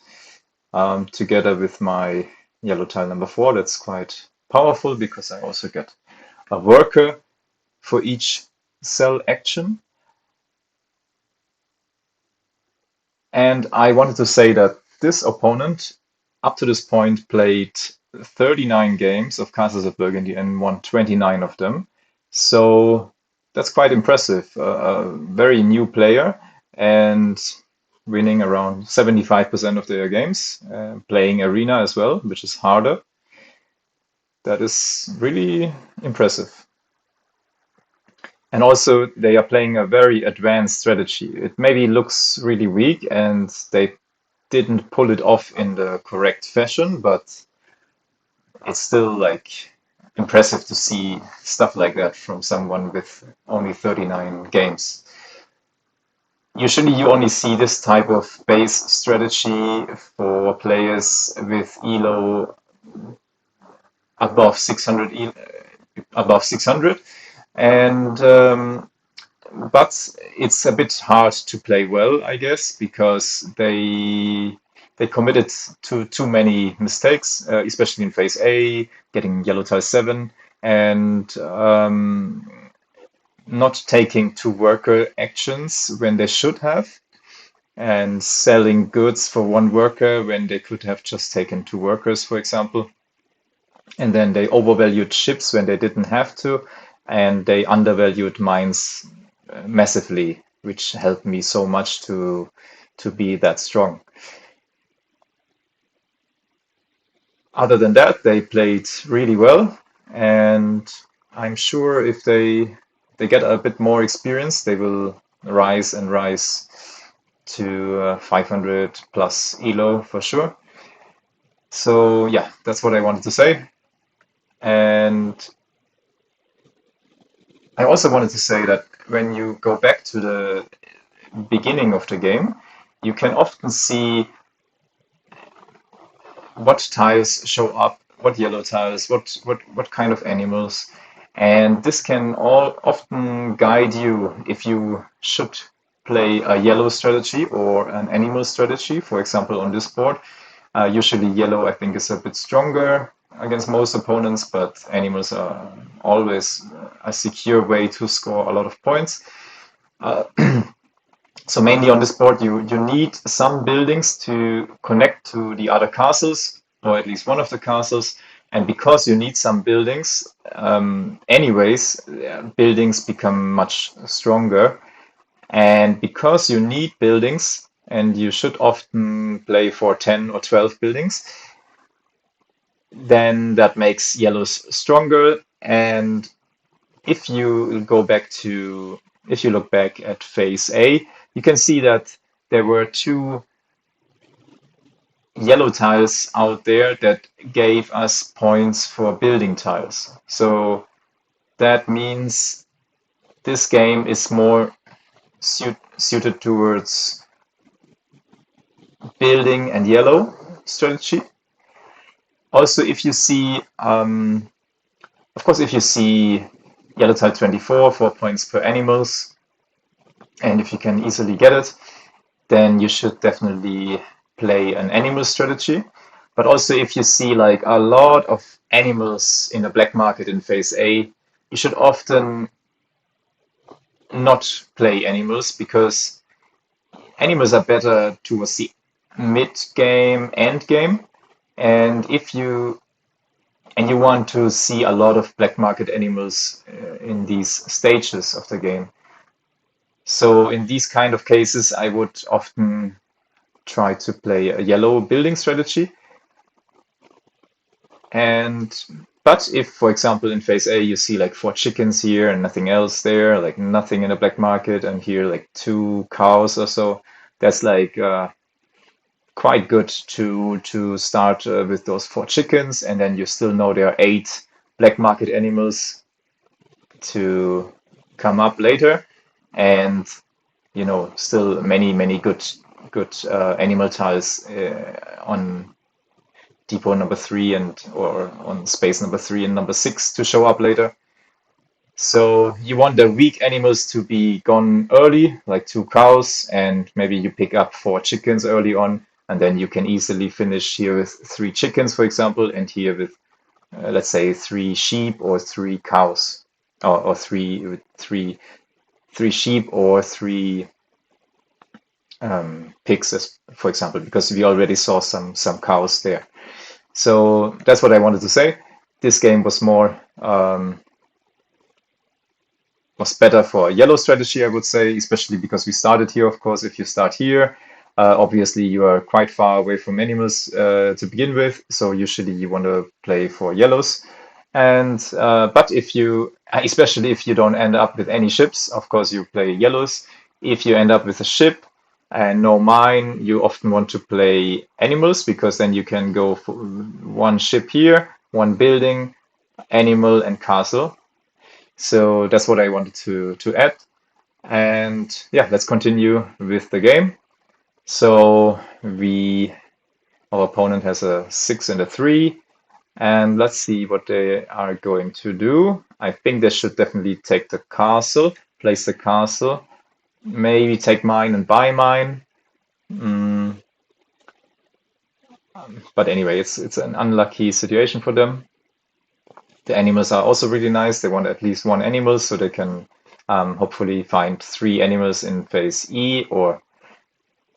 together with my yellow tile number 4. That's quite powerful because I also get a worker for each sell action. And I wanted to say that this opponent, up to this point, played 39 games of Castles of Burgundy and won 29 of them. So that's quite impressive. A very new player and winning around 75% of their games, playing Arena as well, which is harder. That is really impressive. And also, they are playing a very advanced strategy. It maybe looks really weak, and they didn't pull it off in the correct fashion, but it's still like impressive to see stuff like that from someone with only 39 games. Usually, you only see this type of base strategy for players with elo above 600, above 600, and but it's a bit hard to play well, I guess, because they committed to too many mistakes, especially in phase A, getting yellow tile 7, and not taking two worker actions when they should have, and selling goods for one worker when they could have just taken two workers, for example. And then they overvalued ships when they didn't have to, and they undervalued mines massively, which helped me so much to be that strong. Other than that, they played really well, and I'm sure if they get a bit more experience, they will rise and rise to 500 plus elo for sure. So yeah, that's what I wanted to say. And I also wanted to say that when you go back to the beginning of the game, you can often see what tiles show up, what yellow tiles, what kind of animals. And this can all often guide you if you should play a yellow strategy or an animal strategy. For example, on this board, usually yellow I think is a bit stronger against most opponents, but animals are always a secure way to score a lot of points. Uh, so mainly on this board, you need some buildings to connect to the other castles, or at least one of the castles. And because you need some buildings, anyways, buildings become much stronger. And because you need buildings, and you should often play for 10 or 12 buildings, then that makes yellows stronger. And if you go back to, if you look back at phase A, you can see that there were two yellow tiles out there that gave us points for building tiles. So that means this game is more suited towards building and yellow strategy. Also, if you see, of course, if you see yellow tile 24, 4 points per animals, and if you can easily get it, then you should definitely play an animal strategy. But also, if you see like a lot of animals in the black market in phase A, you should often not play animals because animals are better towards the mid game, end game. And if you and you want to see a lot of black market animals in these stages of the game. So in these kind of cases, I would often try to play a yellow building strategy. And But if, for example, in phase A, you see like four chickens here and nothing else there, like nothing in the black market, and here like two cows or so, that's like quite good to start with those four chickens, and then you still know there are eight black market animals to come up later, and still many good animal tiles on depot number three and or on space number three and number six to show up later. So you want the weak animals to be gone early, like two cows, and maybe you pick up four chickens early on, and then you can easily finish here with three chickens, for example, and here with let's say three sheep or three cows, or three sheep or three pigs, for example, because we already saw some cows there. So that's what I wanted to say. This game was better for a yellow strategy, I would say, especially because we started here. Of course, if you start here, obviously you are quite far away from animals to begin with, so usually you want to play for yellows. And but if you, especially if you don't end up with any ships, of course you play yellows. If you end up with a ship and no mine, you often want to play animals because then you can go for one ship here, one building, animal, and castle. So that's what I wanted to add. And yeah, let's continue with the game. So our opponent has a six and a three, and let's see what they are going to do. I think they should definitely take the castle, place the castle, maybe take mine and buy mine. Mm, but anyway, it's an unlucky situation for them. The animals are also really nice. They want at least one animal so they can hopefully find three animals in phase E, or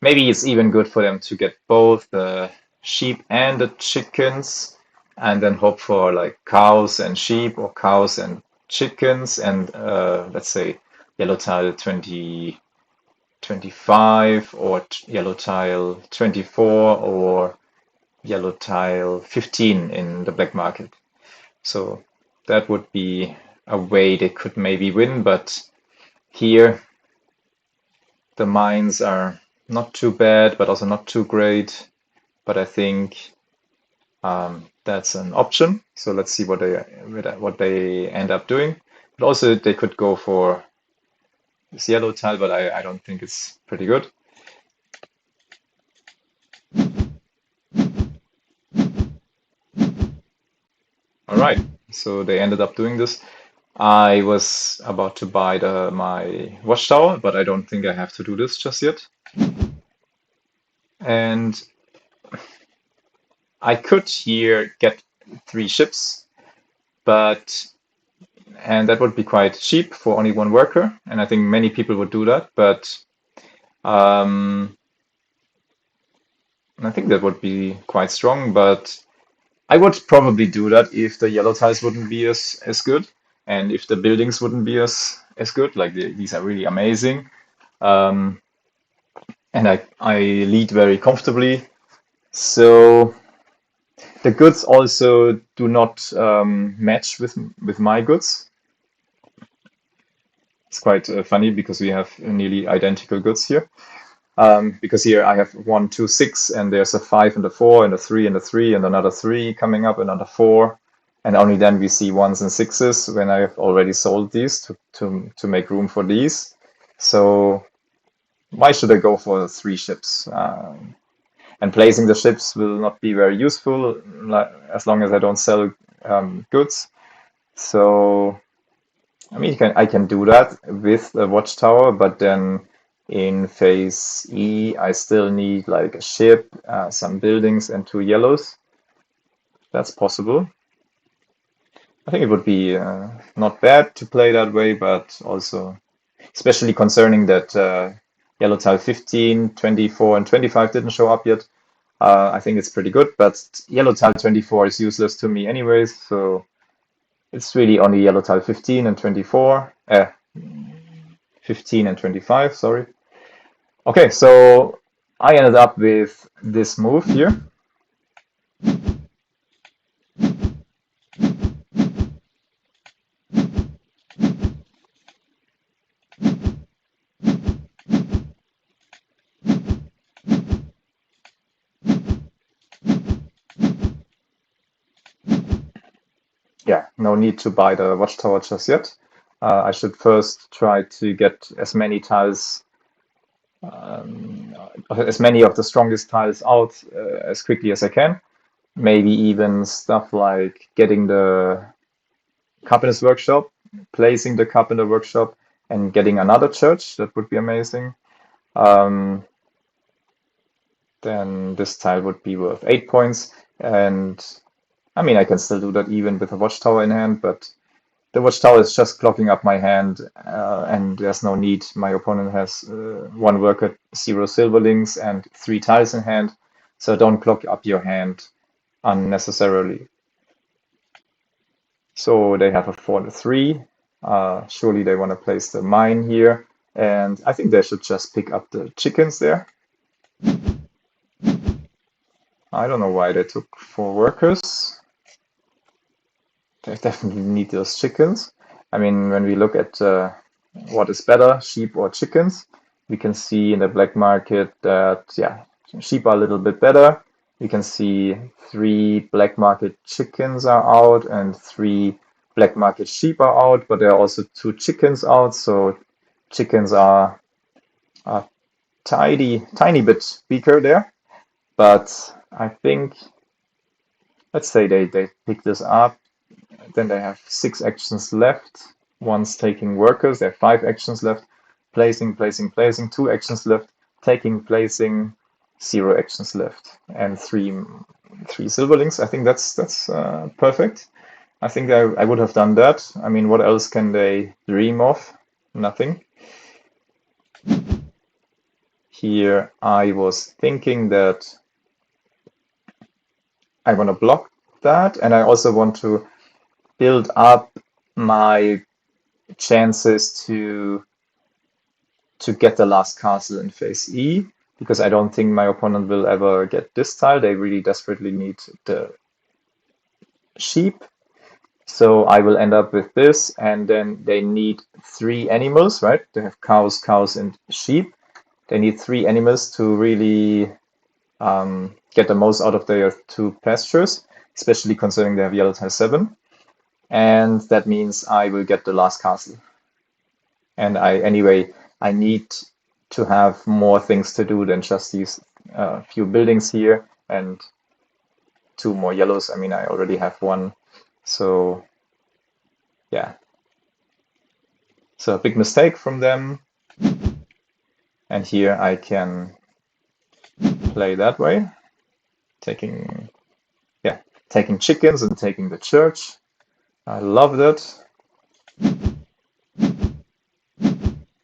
maybe it's even good for them to get both the sheep and the chickens, and then hope for like cows and sheep or cows and chickens, and let's say yellow tile 25 or yellow tile 24 or yellow tile 15 in the black market. So that would be a way they could maybe win, but here the mines are not too bad, but also not too great. But I think that's an option. So let's see what they end up doing. But also they could go for this yellow tile, but I don't think it's pretty good. All right, so they ended up doing this. I was about to buy my watchtower, but I don't think I have to do this just yet. And I could here get three ships, but and that would be quite cheap for only one worker, and I think many people would do that. But um, I think that would be quite strong. But I would probably do that if the yellow tiles wouldn't be as good, and if the buildings wouldn't be as good. Like these are really amazing, um, and I lead very comfortably. So the goods also do not match with my goods. It's quite funny because we have nearly identical goods here. Because here I have one, two, six, and there's a five and a four and a three and a three and another three coming up, another four, and only then we see ones and sixes when I have already sold these to make room for these. So why should I go for three ships? And placing the ships will not be very useful as long as I don't sell goods. So I mean, I can do that with the watchtower, but then in phase E, I still need like a ship, some buildings, and two yellows. That's possible. I think it would be not bad to play that way, but also, especially concerning that yellow tile 15, 24, and 25 didn't show up yet. I think it's pretty good, but yellow tile 24 is useless to me anyways, so it's really only yellow tile 15 and 24. 15 and 25, sorry. Okay, so I ended up with this move here. yeah, no need to buy the watchtower just yet. I should first try to get as many of the strongest tiles out as quickly as I can. Maybe even stuff like getting the carpenter's workshop, placing the carpenter workshop, and getting another church. That would be amazing. Um, then this tile would be worth 8 points. And I mean, I can still do that even with a watchtower in hand, but the watchtower is just clogging up my hand, and there's no need. My opponent has one worker, 0 silverlings, and 3 tiles in hand, so don't clog up your hand unnecessarily. So they have a 4 and a 3. Surely they want to place the mine here, and I think they should just pick up the chickens there. I don't know why they took 4 workers. They definitely need those chickens. I mean, when we look at what is better, sheep or chickens, we can see in the black market that, yeah, sheep are a little bit better. We can see 3 black market chickens are out and 3 black market sheep are out, but there are also 2 chickens out, so chickens are a tiny bit weaker there. But I think, let's say they pick this up. Then they have 6 actions left. One's taking workers. They have 5 actions left. Placing, placing, placing. 2 actions left. Taking, placing. 0 actions left, and three silverlings. I think that's perfect. I think I would have done that. I mean, what else can they dream of? Nothing. Here I was thinking that I want to block that, and I also want to build up my chances to get the last castle in phase E, because I don't think my opponent will ever get this tile. They really desperately need the sheep. So I will end up with this, and then they need 3 animals, right? They have cows, and sheep. They need 3 animals to really get the most out of their 2 pastures, especially considering they have yellow tile 7. And that means I will get the last castle. And I need to have more things to do than just these few buildings here and 2 more yellows. I mean, I already have 1. So yeah, so a big mistake from them. And here I can play that way, taking chickens and taking the church. I love that.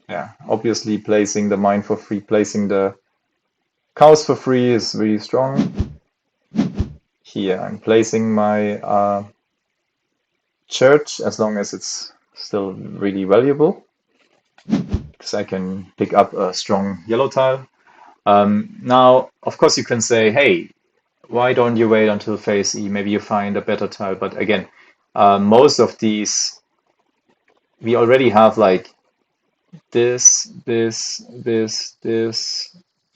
Yeah, obviously placing the mine for free, placing the cows for free is really strong. Here I'm placing my church as long as it's still really valuable, because I can pick up a strong yellow tile. Now, of course, you can say, hey, why don't you wait until phase E? Maybe you find a better tile. But again, most of these, we already have like this,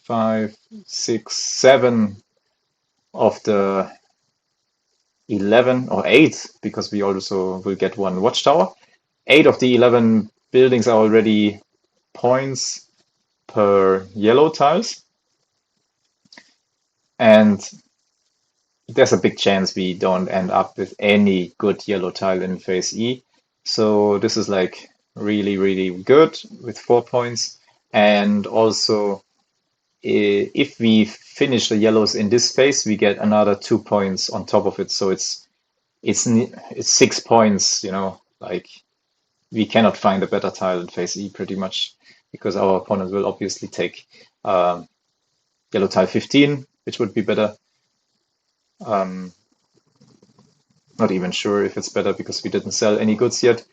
5, 6, 7 of the 11 or 8, because we also will get 1 watchtower. 8 of the 11 buildings are already points per yellow tiles. And there's a big chance we don't end up with any good yellow tile in phase E. So this is like really, really good with 4 points. And also, if we finish the yellows in this phase, we get another 2 points on top of it. So it's 6 points, like we cannot find a better tile in phase E pretty much, because our opponent will obviously take yellow tile 15, which would be better. Not even sure if it's better because we didn't sell any goods yet,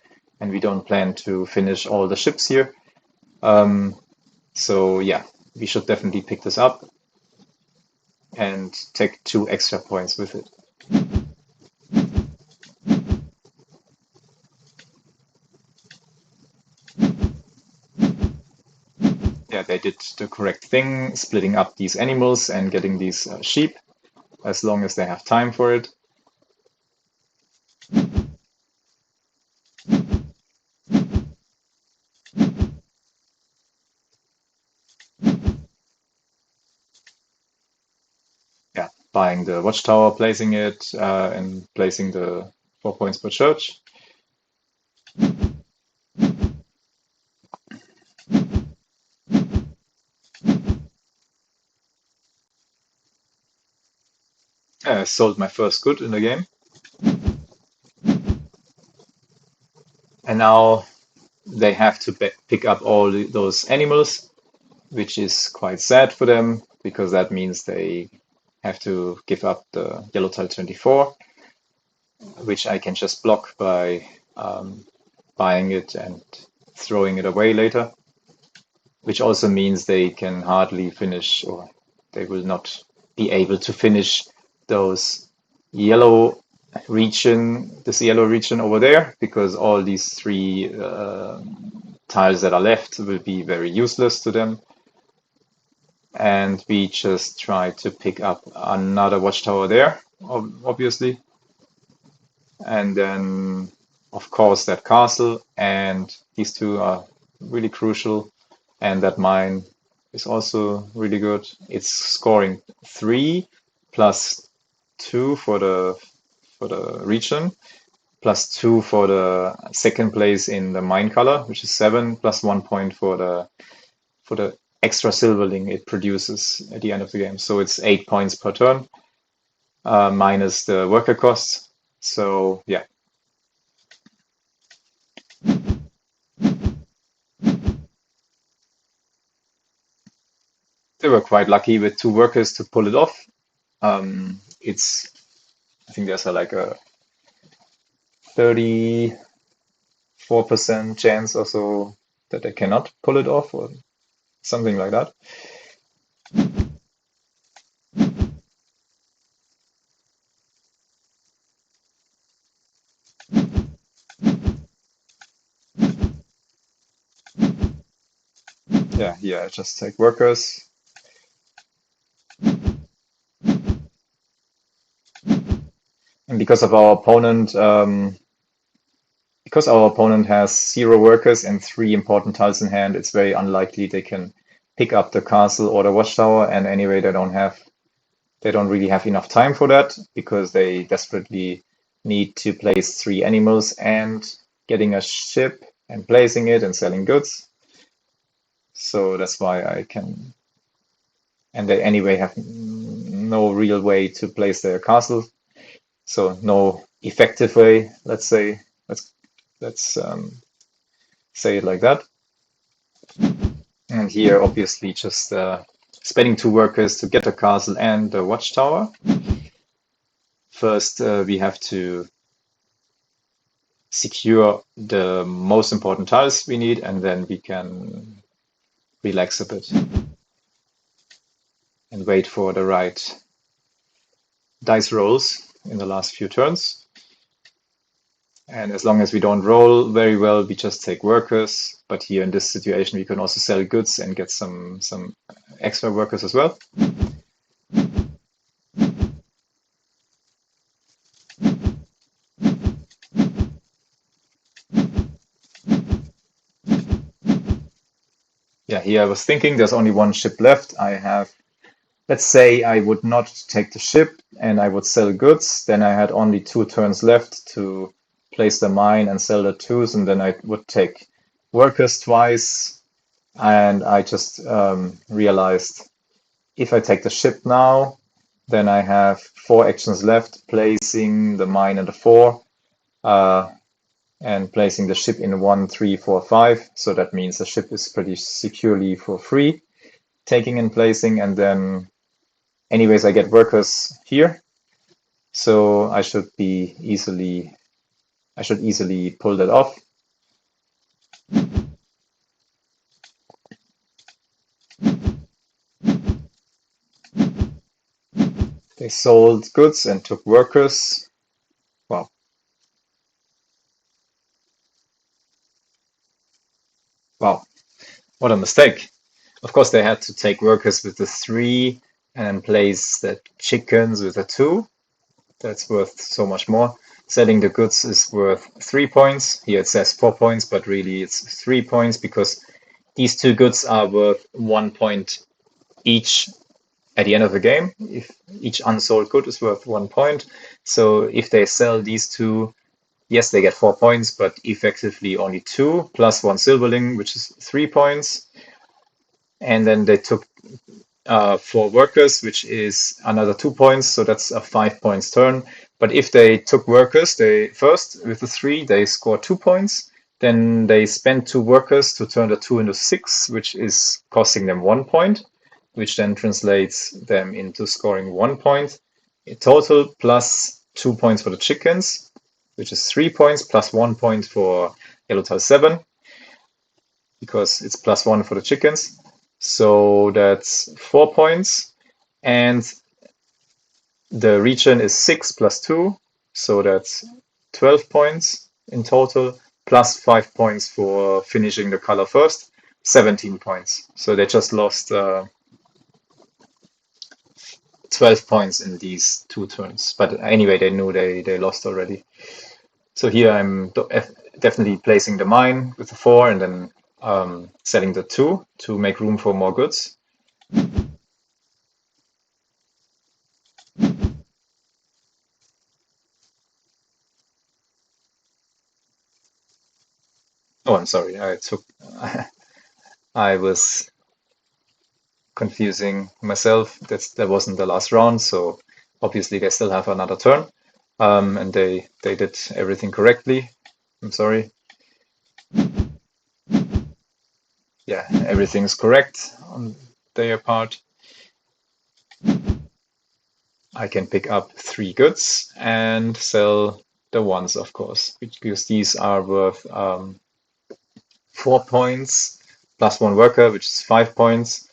and we don't plan to finish all the ships here. So yeah, we should definitely pick this up and take 2 extra points with it. Yeah, they did the correct thing, splitting up these animals and getting these sheep, as long as they have time for it. buying the watchtower, placing it, and placing the 4 points per church. I sold my first good in the game, and now they have to pick up all those animals, which is quite sad for them because that means they have to give up the yellow tile 24, which I can just block by buying it and throwing it away later, which also means they can hardly finish, or they will not be able to finish those yellow this yellow region over there, because all these three tiles that are left will be very useless to them. And we just try to pick up another watchtower there, obviously. And then, of course, that castle, and these two are really crucial. And that mine is also really good. It's scoring 3 plus 2 for the region, plus 2 for the second place in the mine color, which is 7, plus 1 point for the extra silverling it produces at the end of the game. So it's 8 points per turn, minus the worker costs. So yeah. They were quite lucky with 2 workers to pull it off. I think there's like a 34% chance or so that they cannot pull it off, or something like that. Yeah, here I just take workers. And because our opponent has 0 workers and 3 important tiles in hand, it's very unlikely they can pick up the castle or the watchtower. And anyway, they don't really have enough time for that, because they desperately need to place 3 animals and getting a ship and placing it and selling goods. So that's why I can, and they anyway have no real way to place their castle. So no effective way, let's say. Let's say it like that. And here, obviously, just spending 2 workers to get a castle and a watchtower. First, we have to secure the most important tiles we need, and then we can relax a bit and wait for the right dice rolls in the last few turns. And as long as we don't roll very well, we just take workers. But here in this situation, we can also sell goods and get some extra workers as well. Yeah, here I was thinking there's only 1 ship left. Let's say I would not take the ship and I would sell goods. Then I had only 2 turns left to place the mine and sell the twos, and then I would take workers twice. And I just realized if I take the ship now, then I have 4 actions left, placing the mine in the 4, and placing the ship in 1, 3, 4, 5. So that means the ship is pretty securely for free, taking and placing, and then anyways I get workers here. So I should easily pull that off. They sold goods and took workers. Wow. Wow. What a mistake. Of course, they had to take workers with the 3 and then place the chickens with the 2. That's worth so much more. Selling the goods is worth 3 points. Here it says 4 points, but really it's 3 points, because these 2 goods are worth 1 point each at the end of the game, if each unsold good is worth 1 point. So if they sell these two, yes, they get 4 points, but effectively only two, plus one silverling, which is 3 points. And then they took for workers, which is another 2 points, so that's a 5 points turn. But if they took workers, they first with the three, they score 2 points. Then they spend two workers to turn the two into six, which is costing them 1 point, which then translates them into scoring 1 point in total, plus 2 points for the chickens, which is 3 points, plus 1 point for yellow tile 7, because it's plus one for the chickens. So that's 4 points. And the region is 6 plus 2, so that's 12 points in total, plus 5 points for finishing the color first, 17 points. So they just lost 12 points in these two turns. But anyway, they knew they lost already. So here I'm definitely placing the mine with the 4 and then selling the 2 to make room for more goods. Oh, I'm sorry. I was confusing myself. That wasn't the last round, so obviously they still have another turn, and they did everything correctly. I'm sorry. Yeah, everything's correct on their part. I can pick up 3 goods and sell the ones, of course, because these are worth 4 points plus one worker, which is 5 points.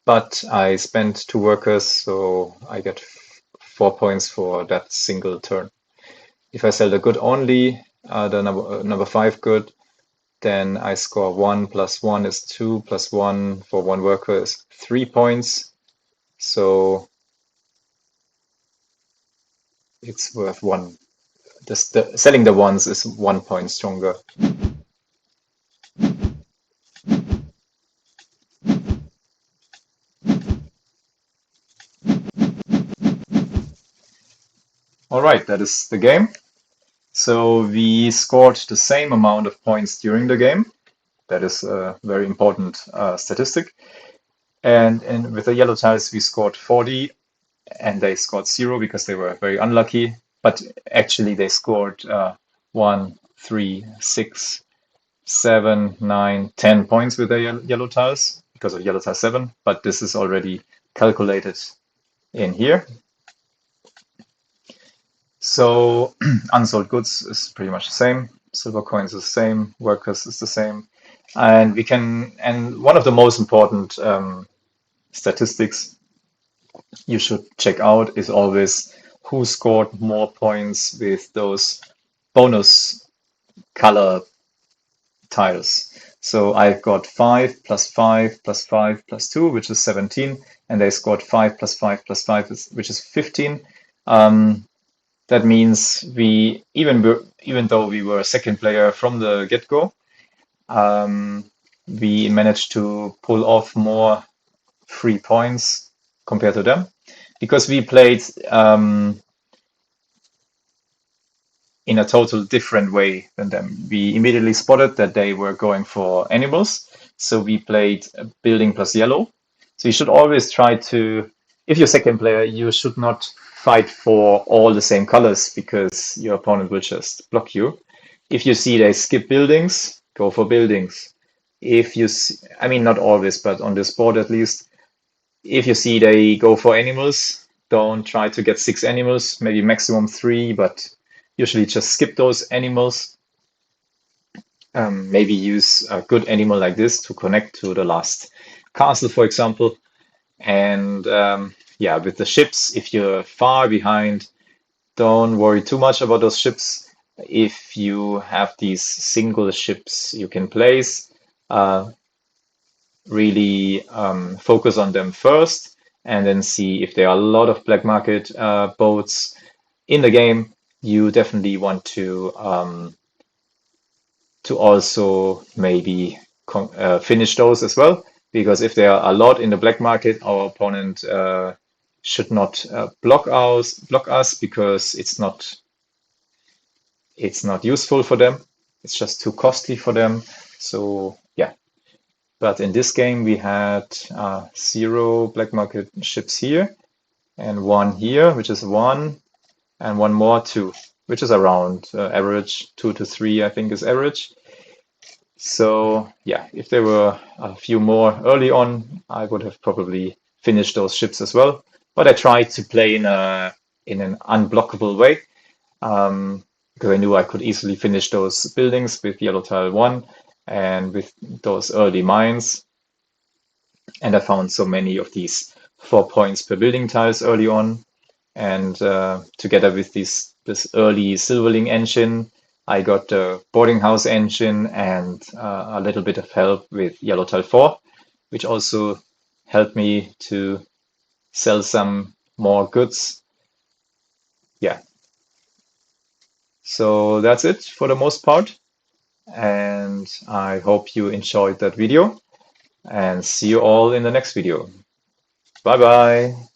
But I spent two workers, so I get 4 points for that single turn. If I sell the good only, the number 5 good, then I score 1 plus 1 is 2 plus 1 for one worker is 3 points. So it's worth 1. Selling the ones is 1 point stronger. All right, that is the game. So we scored the same amount of points during the game. That is a very important statistic. And with the yellow tiles, we scored 40 and they scored 0 because they were very unlucky. But actually, they scored 1, 3, 6, 7, 9, 10 points with their yellow tiles because of yellow tile 7. But this is already calculated in here. So unsold goods is pretty much the same. Silver coins is the same. Workers is the same. And one of the most important statistics you should check out is always who scored more points with those bonus color tiles. So I've got 5 plus 5 plus 5 plus 2, which is 17, and they scored 5 plus 5 plus 5, which is 15. That means even though we were a second player from the get-go, we managed to pull off more free points compared to them because we played in a total different way than them. We immediately spotted that they were going for animals, so we played building plus yellow. So you should always try to, if you're second player, you should not fight for all the same colors because your opponent will just block you. If you see they skip buildings, go for buildings. If you see, I mean, not always, but on this board at least, if you see they go for animals, don't try to get 6 animals, maybe maximum 3, but usually just skip those animals. Maybe use a good animal like this to connect to the last castle, for example. And yeah, with the ships, if you're far behind, don't worry too much about those ships. If you have these single ships you can place, really focus on them first and then see if there are a lot of black market boats in the game. You definitely want to also maybe finish those as well because if there are a lot in the black market, our opponent should not block us because it's not useful for them. It's just too costly for them. So yeah. But in this game, we had 0 black market ships here and 1 here, which is 1, and 1 more, 2, which is around average. 2 to 3, I think, is average. So yeah, if there were a few more early on, I would have probably finished those ships as well. But I tried to play in an unblockable way, because I knew I could easily finish those buildings with yellow tile 1 and with those early mines. And I found so many of these 4 points per building tiles early on. And together with this early silverling engine, I got the boarding house engine and a little bit of help with yellow tile 4, which also helped me to sell some more goods. Yeah, so that's it for the most part. And I hope you enjoyed that video and see you all in the next video. Bye bye.